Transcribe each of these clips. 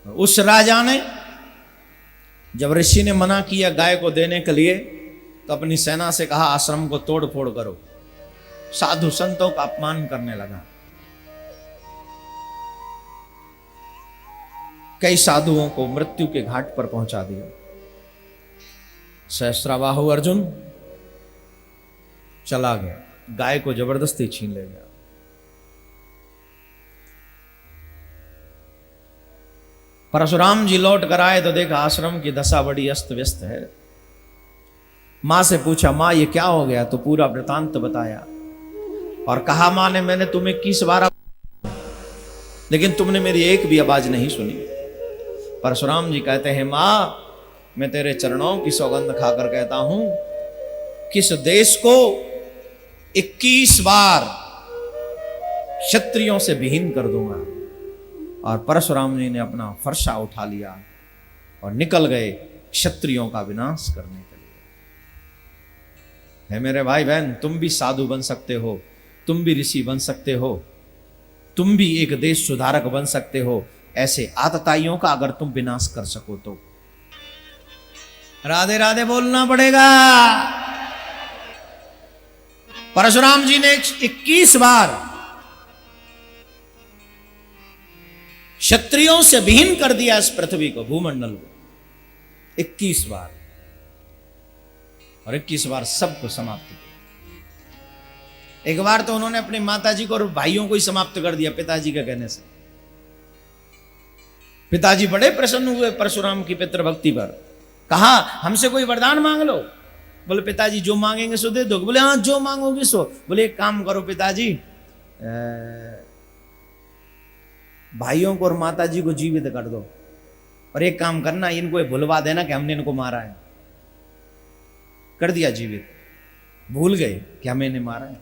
उस राजा ने जब ऋषि ने मना किया गाय को देने के लिए तो अपनी सेना से कहा आश्रम को तोड़ फोड़ करो। साधु संतों का अपमान करने लगा। कई साधुओं को मृत्यु के घाट पर पहुंचा दिया। सहस्राबाहु अर्जुन चला गया, गाय को जबरदस्ती छीन ले गया। परशुराम जी लौट कर आए तो देखा आश्रम की दशा बड़ी अस्त व्यस्त है। मां से पूछा, मां ये क्या हो गया? तो पूरा वृतांत बताया और कहा, मां ने मैंने तुम्हें 21 बार लेकिन तुमने मेरी एक भी आवाज नहीं सुनी। परशुराम जी कहते हैं, मां मैं तेरे चरणों की सौगंध खाकर कहता हूं किस देश को 21 बार क्षत्रियों से विहीन कर दूंगा। और परशुराम जी ने अपना फरसा उठा लिया और निकल गए क्षत्रियों का विनाश करने के लिए। है मेरे भाई बहन, तुम भी साधु बन सकते हो, तुम भी ऋषि बन सकते हो, तुम भी एक देश सुधारक बन सकते हो, ऐसे आतताइयों का अगर तुम विनाश कर सको तो। राधे राधे बोलना पड़ेगा। परशुराम जी ने 21 बार क्षत्रियों से विहीन कर दिया इस पृथ्वी को, भूमंडल को 21 बार, और 21 बार सबको समाप्त किया। एक बार तो उन्होंने अपनी माताजी को और भाइयों को ही समाप्त कर दिया पिताजी के कहने से। पिताजी बड़े प्रसन्न हुए परशुराम की पितृभक्ति पर। कहा हमसे कोई वरदान मांग लो। बोले पिताजी जो मांगेंगे सो दे दो। बोले हाँ जो मांगोगे सो। बोले एक काम करो पिताजी, भाइयों को और माताजी को जीवित कर दो, और एक काम करना इनको भुलवा देना कि हमने इनको मारा है। कर दिया जीवित, भूल गए कि हमें इन्हें मारा है।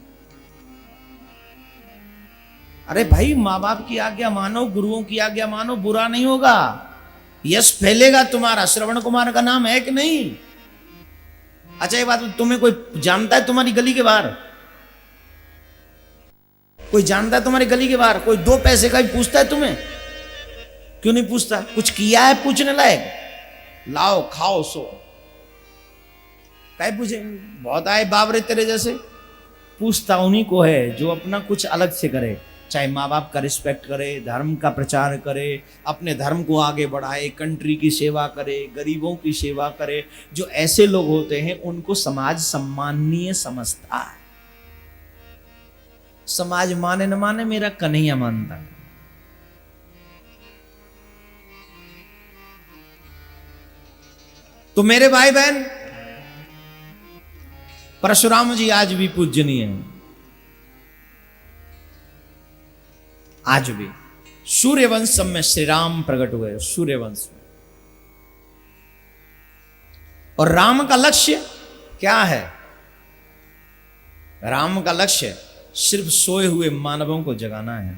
अरे भाई माँ बाप की आज्ञा मानो, गुरुओं की आज्ञा मानो, बुरा नहीं होगा, यश फैलेगा तुम्हारा। श्रवण कुमार का नाम है कि नहीं? अच्छा ये बात, तुम्हें कोई जानता है तुम्हारी गली के बाहर? कोई जानता है तुम्हारी गली के बाहर? कोई 2 पैसे का भी पूछता है तुम्हें? क्यों नहीं पूछता? कुछ किया है पूछने लायक? लाओ खाओ सो, क्या पूछे? बहुत आए बाबरे तेरे जैसे। पूछता उन्हीं को है जो अपना कुछ अलग से करे, चाहे माँ बाप का रिस्पेक्ट करे, धर्म का प्रचार करे, अपने धर्म को आगे बढ़ाए, कंट्री की सेवा करे, गरीबों की सेवा करे। जो ऐसे लोग होते हैं उनको समाज सम्माननीय समझता है। समाज माने न माने, मेरा कन्हैया मानता है। तो मेरे भाई बहन, परशुराम जी आज भी पूजनीय हैं। आज भी सूर्यवंश में श्री राम प्रकट हुए, सूर्यवंश में। और राम का लक्ष्य क्या है? राम का लक्ष्य सिर्फ सोए हुए मानवों को जगाना है।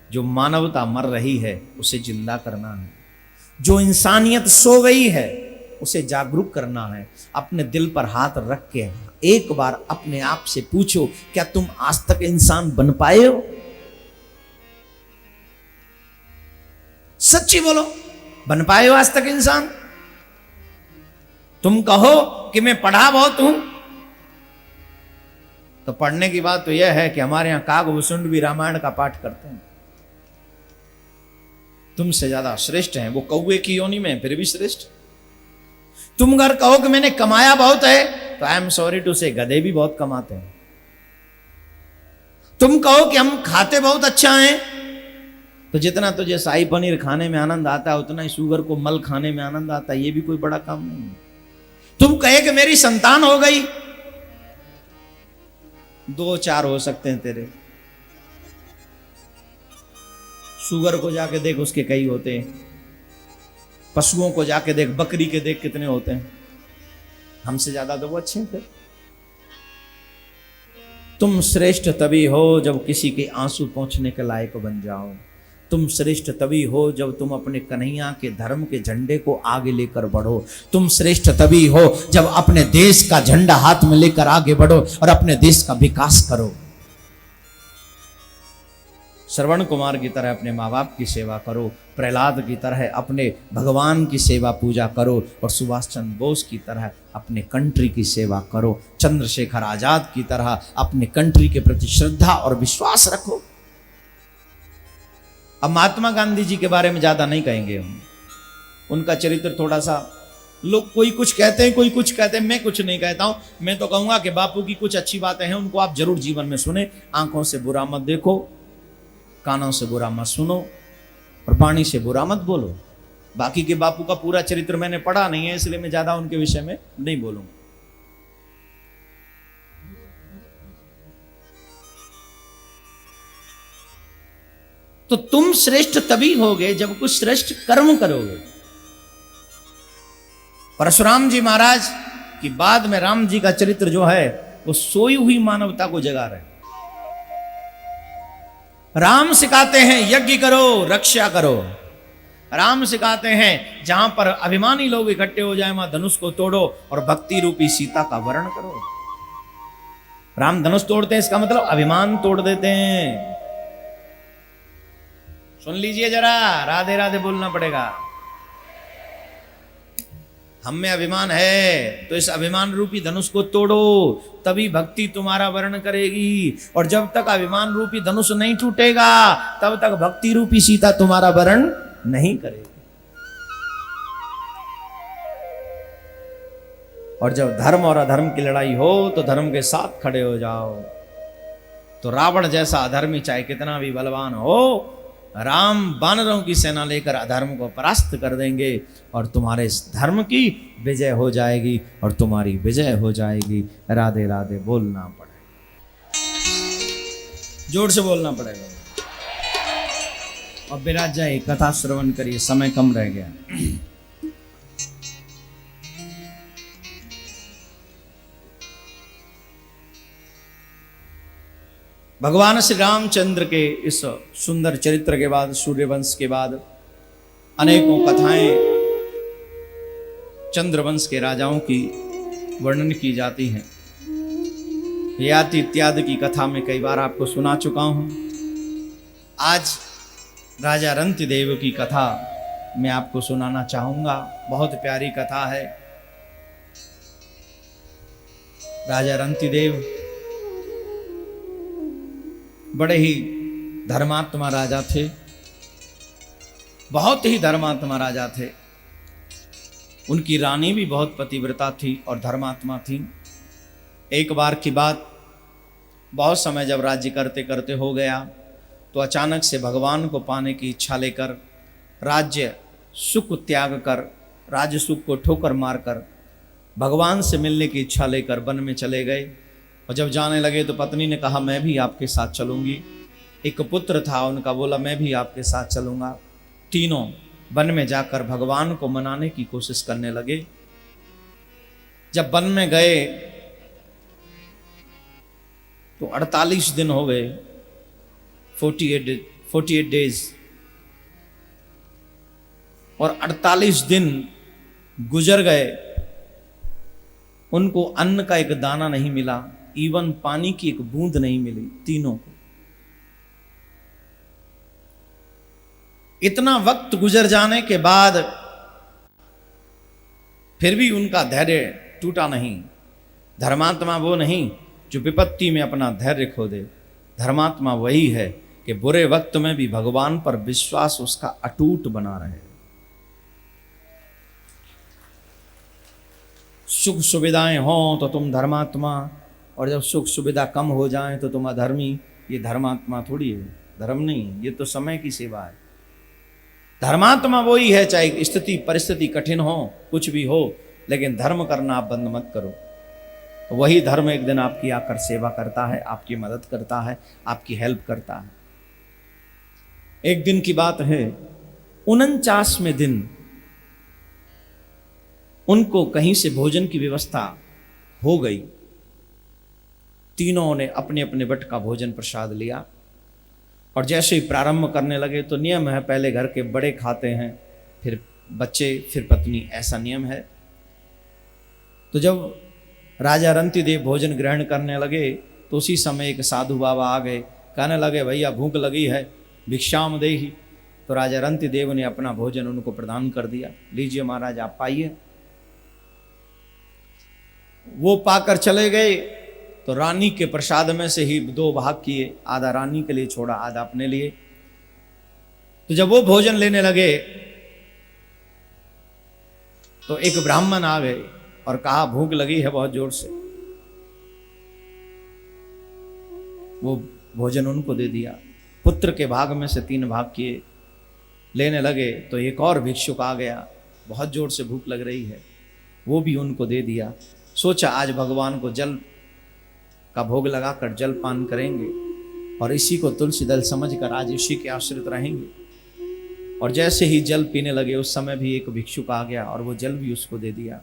जो मानवता मर रही है उसे जिंदा करना है। जो इंसानियत सो गई है उसे जागरूक करना है। अपने दिल पर हाथ रख के एक बार अपने आप से पूछो, क्या तुम आज तक इंसान बन पाए हो? सच्ची बोलो, बन पाए हो आज तक इंसान? तुम कहो कि मैं पढ़ा बहुत हूं, तो पढ़ने की बात तो यह है कि हमारे यहां कागभूषुंड भी रामायण का पाठ करते हैं। तुमसे ज्यादा श्रेष्ठ हैं वो कौवे की योनि में, फिर भी श्रेष्ठ। तुम अगर कहो कि मैंने कमाया बहुत है, तो आई एम सॉरी टू से गधे भी बहुत कमाते हैं। तुम कहो कि हम खाते बहुत अच्छा हैं, तो जितना तुझे शाही पनीर खाने में आनंद आता है उतना ही शुगर को मल खाने में आनंद आता है। ये भी कोई बड़ा काम नहीं है। तुम कहे कि मेरी संतान हो गई, 2-4 हो सकते हैं तेरे। शुगर को जाके देख, उसके कई होते हैं। पशुओं को जाके देख, बकरी के देख कितने होते हैं। हमसे ज्यादा तो वो अच्छे हैं। फिर तुम श्रेष्ठ तभी हो जब किसी के आंसू पहुंचने के लायक बन जाओ। तुम श्रेष्ठ तभी हो जब तुम अपने कन्हैया के धर्म के झंडे को आगे लेकर बढ़ो। तुम श्रेष्ठ तभी हो जब अपने देश का झंडा हाथ में लेकर आगे बढ़ो और अपने देश का विकास करो। श्रवण कुमार की तरह अपने माँ बाप की सेवा करो, प्रहलाद की तरह अपने भगवान की सेवा पूजा करो, और सुभाष चंद्र बोस की तरह अपने कंट्री की सेवा करो, चंद्रशेखर आजाद की तरह अपने कंट्री के प्रति श्रद्धा और विश्वास रखो। अब महात्मा गांधी जी के बारे में ज्यादा नहीं कहेंगे हम, उनका चरित्र थोड़ा सा, लोग कोई कुछ कहते हैं कोई कुछ कहते हैं, मैं कुछ नहीं कहता हूं। मैं तो कहूंगा कि बापू की कुछ अच्छी बातें हैं, उनको आप जरूर जीवन में सुने। आंखों से बुरा मत देखो, कानों से बुरा मत सुनो, और वाणी से बुरा मत बोलो। बाकी के बापू का पूरा चरित्र मैंने पढ़ा नहीं है, इसलिए मैं ज्यादा उनके विषय में नहीं बोलूंगा। तो तुम श्रेष्ठ तभी होगे जब कुछ श्रेष्ठ कर्म करोगे। परशुराम जी महाराज की बाद में राम जी का चरित्र जो है वो सोई हुई मानवता को जगा रहे। राम सिखाते हैं यज्ञ करो, रक्षा करो। राम सिखाते हैं जहां पर अभिमानी लोग इकट्ठे हो जाए वहां धनुष को तोड़ो और भक्ति रूपी सीता का वर्ण करो। राम धनुष तोड़ते हैं, इसका मतलब अभिमान तोड़ देते हैं। सुन लीजिए जरा, राधे राधे बोलना पड़ेगा। हम में अभिमान है तो इस अभिमान रूपी धनुष को तोड़ो, तभी भक्ति तुम्हारा वर्ण करेगी। और जब तक अभिमान रूपी धनुष नहीं टूटेगा तब तक भक्ति रूपी सीता तुम्हारा वर्ण नहीं करेगी। और जब धर्म और अधर्म की लड़ाई हो तो धर्म के साथ खड़े हो जाओ। तो रावण जैसा अधर्मी चाहे कितना भी बलवान हो, राम वानरों की सेना लेकर अधर्म को परास्त कर देंगे और तुम्हारे इस धर्म की विजय हो जाएगी और तुम्हारी विजय हो जाएगी। राधे राधे बोलना पड़ेगा, जोर से बोलना पड़ेगा। अब विराज जाए, कथा श्रवण करिए, समय कम रह गया। भगवान श्री रामचंद्र के इस सुंदर चरित्र के बाद, सूर्यवंश के बाद अनेकों कथाएं चंद्रवंश के राजाओं की वर्णन की जाती हैं। ययाति इत्यादि की कथा में कई बार आपको सुना चुका हूं। आज राजा रंतिदेव की कथा मैं आपको सुनाना चाहूंगा। बहुत प्यारी कथा है। राजा रंतिदेव बड़े ही धर्मात्मा राजा थे, बहुत ही धर्मात्मा राजा थे। उनकी रानी भी बहुत पतिव्रता थी और धर्मात्मा थी। एक बार की बात, बहुत समय जब राज्य करते करते हो गया तो अचानक से भगवान को पाने की इच्छा लेकर राज्य सुख त्याग कर, राज्य सुख को ठोकर मारकर भगवान से मिलने की इच्छा लेकर वन में चले गए। और जब जाने लगे तो पत्नी ने कहा मैं भी आपके साथ चलूंगी। एक पुत्र था उनका, बोला मैं भी आपके साथ चलूंगा। तीनों वन में जाकर भगवान को मनाने की कोशिश करने लगे। जब वन में गए तो 48 दिन हो गए, 48 डेज, और 48 दिन गुजर गए। उनको अन्न का एक दाना नहीं मिला, इवन पानी की एक बूंद नहीं मिली तीनों को। इतना वक्त गुजर जाने के बाद फिर भी उनका धैर्य टूटा नहीं। धर्मात्मा वो नहीं जो विपत्ति में अपना धैर्य खो दे। धर्मात्मा वही है कि बुरे वक्त में भी भगवान पर विश्वास उसका अटूट बना रहे। सुख सुविधाएं हों तो तुम धर्मात्मा, और जब सुख सुविधा कम हो जाए तो तुम अधर्मी। ये धर्मात्मा थोड़ी है, धर्म नहीं, ये तो समय की सेवा है। धर्मात्मा वही है चाहे स्थिति परिस्थिति कठिन हो, कुछ भी हो, लेकिन धर्म करना आप बंद मत करो। वही धर्म एक दिन आपकी आकर सेवा करता है, आपकी मदद करता है, आपकी हेल्प करता है। एक दिन की बात है, 49वें दिन उनको कहीं से भोजन की व्यवस्था हो गई। तीनों ने अपने अपने बट का भोजन प्रसाद लिया और जैसे ही प्रारंभ करने लगे तो नियम है पहले घर के बड़े खाते हैं, फिर बच्चे, फिर पत्नी, ऐसा नियम है। तो जब राजा रंतिदेव भोजन ग्रहण करने लगे तो उसी समय एक साधु बाबा आ गए। कहने लगे भैया भूख लगी है भिक्षाम देहि। तो राजा रंतिदेव ने अपना भोजन उनको प्रदान कर दिया, लीजिए महाराज आप पाइए। वो पाकर चले गए तो रानी के प्रसाद में से ही 2 भाग किए, आधा रानी के लिए छोड़ा, आधा अपने लिए। तो जब वो भोजन लेने लगे तो एक ब्राह्मण आ गए और कहा भूख लगी है बहुत जोर से। वो भोजन उनको दे दिया, पुत्र के भाग में से 3 भाग किए, लेने लगे तो एक और भिक्षुक आ गया, बहुत जोर से भूख लग रही है, वो भी उनको दे दिया। सोचा आज भगवान को जल का भोग लगाकर जल पान करेंगे और इसी को तुलसी दल समझकर आज इसी के आश्रित रहेंगे। और जैसे ही जल पीने लगे उस समय भी एक भिक्षुक आ गया और वो जल भी उसको दे दिया।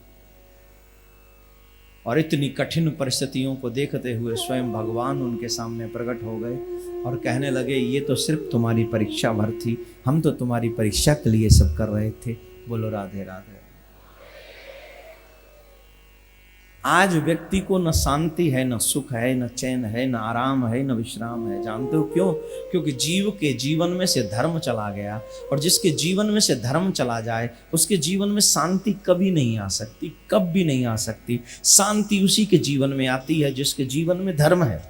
और इतनी कठिन परिस्थितियों को देखते हुए स्वयं भगवान उनके सामने प्रकट हो गए और कहने लगे ये तो सिर्फ तुम्हारी परीक्षा भर थी, हम तो तुम्हारी परीक्षा के लिए सब कर रहे थे। बोलो राधे राधे। आज व्यक्ति को न शांति है, न सुख है, न चैन है, न आराम है, न विश्राम है। जानते हो क्यों? क्योंकि जीव के जीवन में से धर्म चला गया, और जिसके जीवन में से धर्म चला जाए उसके जीवन में शांति कभी नहीं आ सकती, कब भी नहीं आ सकती। शांति उसी के जीवन में आती है जिसके जीवन में धर्म है।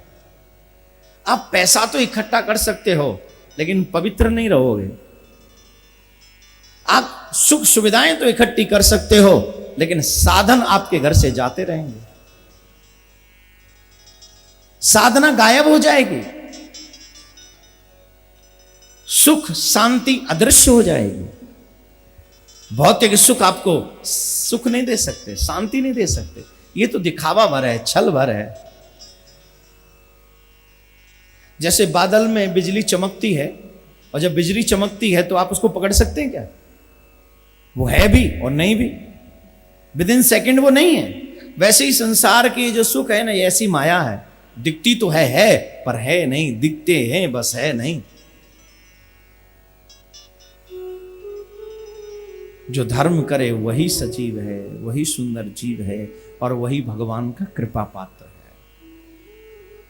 आप पैसा तो इकट्ठा कर सकते हो लेकिन पवित्र नहीं रहोगे। आप सुख सुविधाएं तो इकट्ठी कर सकते हो लेकिन साधन आपके घर से जाते रहेंगे, साधना गायब हो जाएगी, सुख शांति अदृश्य हो जाएगी। भौतिक सुख आपको सुख नहीं दे सकते, शांति नहीं दे सकते, ये तो दिखावा भर है, छल भर है। जैसे बादल में बिजली चमकती है और जब बिजली चमकती है तो आप उसको पकड़ सकते हैं क्या? वो है भी और नहीं भी, विद इन सेकेंड वो नहीं है। वैसे ही संसार की जो सुख है ना, ये ऐसी माया है, दिखती तो है पर है नहीं, दिखते हैं बस है नहीं। जो धर्म करे वही सजीव है, वही सुंदर जीव है और वही भगवान का कृपा पात्र है।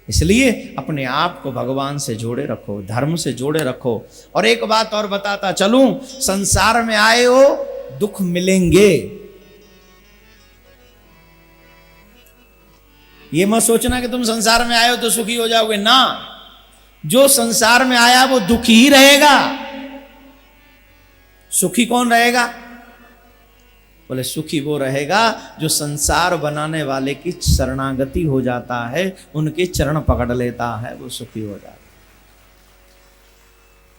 इसलिए अपने आप को भगवान से जोड़े रखो, धर्म से जोड़े रखो। और एक बात और बताता चलूं, संसार में आए हो दुख मिलेंगे। ये मत सोचना कि तुम संसार में आए हो तो सुखी हो जाओगे ना। जो संसार में आया वो दुखी ही रहेगा। सुखी कौन रहेगा? बोले सुखी वो रहेगा जो संसार बनाने वाले की शरणागति हो जाता है, उनके चरण पकड़ लेता है, वो सुखी हो जाता है।